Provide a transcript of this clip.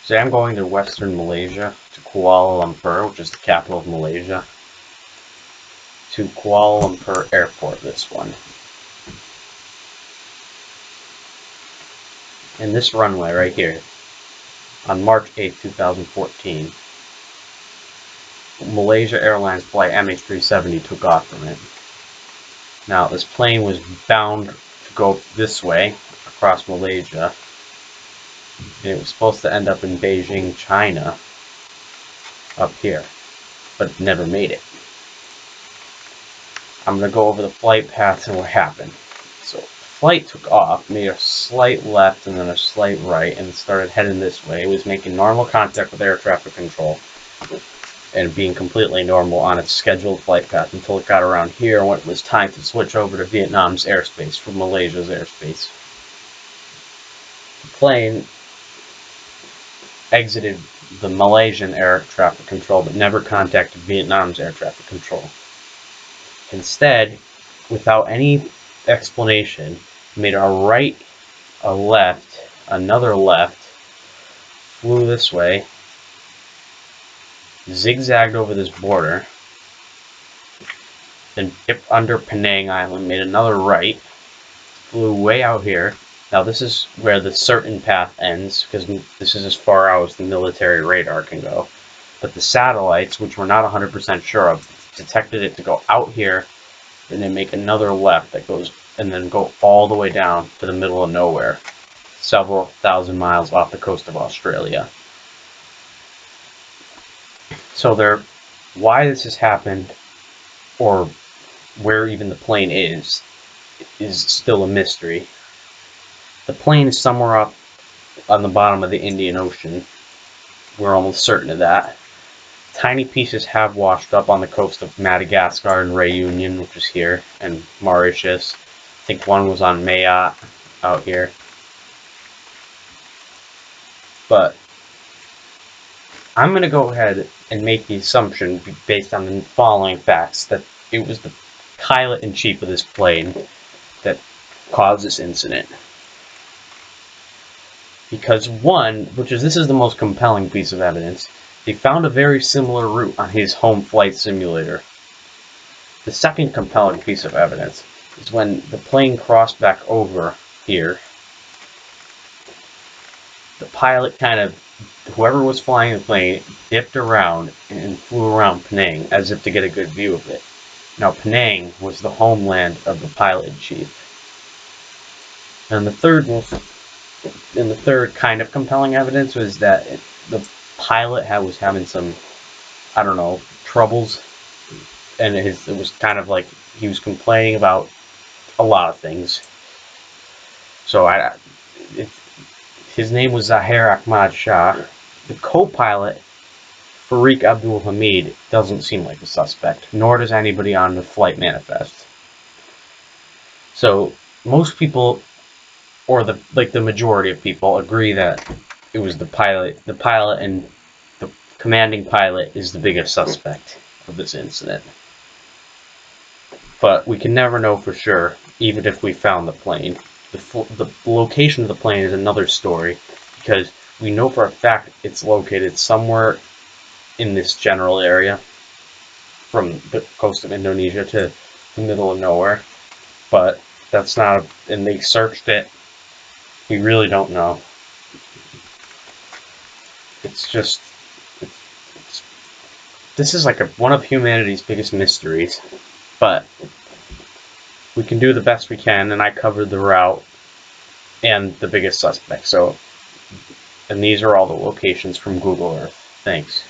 Today I'm going to Western Malaysia, to Kuala Lumpur, which is the capital of Malaysia, to Kuala Lumpur Airport, this one. And this runway right here, on March 8th, 2014, Malaysia Airlines flight MH370 took off from it. Now, this plane was bound to go this way, across Malaysia, and it was supposed to end up in Beijing, China, up here, but it never made it. I'm going to go over the flight paths and what happened. So, the flight took off, made a slight left and then a slight right, and started heading this way. It was making normal contact with air traffic control and being completely normal on its scheduled flight path until it got around here when it was time to switch over to Vietnam's airspace from Malaysia's airspace. The plane exited the Malaysian air traffic control but never contacted Vietnam's air traffic control. Instead, without any explanation, made a right, a left, another left, flew this way, zigzagged over this border, then dipped under Penang Island, made another right, flew way out here. Now this is where the certain path ends, because this is as far out as the military radar can go. But the satellites, which we're not 100% sure of, detected it to go out here, and then make another left that goes, and then go all the way down to the middle of nowhere, several thousand miles off the coast of Australia. So why this has happened, or where even the plane is still a mystery. The plane is somewhere up on the bottom of the Indian Ocean. We're almost certain of that. Tiny pieces have washed up on the coast of Madagascar and Réunion, which is here, and Mauritius. I think one was on Mayotte out here. But I'm going to go ahead and make the assumption, based on the following facts, that it was the pilot-in-chief of this plane that caused this incident. Because this is the most compelling piece of evidence, they found a very similar route on his home flight simulator. The second compelling piece of evidence is when the plane crossed back over here, the pilot whoever was flying the plane, dipped around and flew around Penang as if to get a good view of it. Now, Penang was the homeland of the pilot-in-chief. And the third kind of compelling evidence was that the pilot was having some, troubles, and it was kind of like he was complaining about a lot of things. So his name was Zahir Ahmad Shah. The co-pilot, Farik Abdul Hamid, doesn't seem like a suspect, nor does anybody on the flight manifest. So most people, or the majority of people, agree that it was the pilot. The pilot and the commanding pilot is the biggest suspect of this incident. But we can never know for sure, even if we found the plane. The location of the plane is another story, because we know for a fact it's located somewhere in this general area, from the coast of Indonesia to the middle of nowhere. But that's not, and they searched it. We really don't know. This is like one of humanity's biggest mysteries, but we can do the best we can, and I covered the route and the biggest suspect. And these are all the locations from Google Earth. Thanks.